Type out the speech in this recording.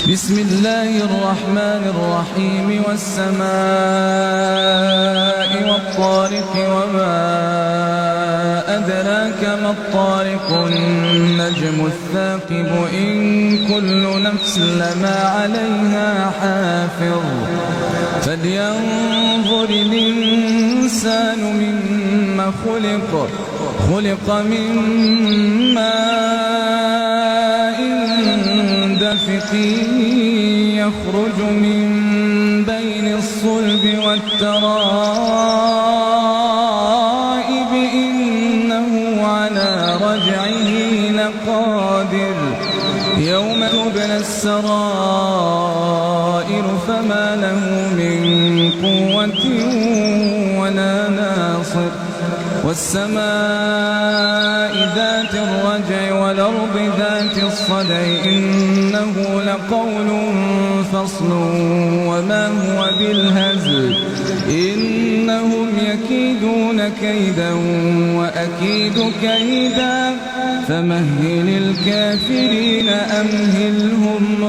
بسم الله الرحمن الرحيم والسماء والطارق وما أدراك ما الطارق النجم الثاقب إن كل نفس لما عليها حافظ فلينظر الإنسان مما خلق من ماء دافق يخرج من بين الصلب والترائب إنه على رجعه لقادر يوم تبلى السرائر فما له من قوة ولا ناصر والسماء ذات الرجع والأرض ذات الصدع إنه لقول فصل وما هو بالهزل إنهم يكيدون كيدا وأكيد كيدا فمهل الكافرين أمهلهم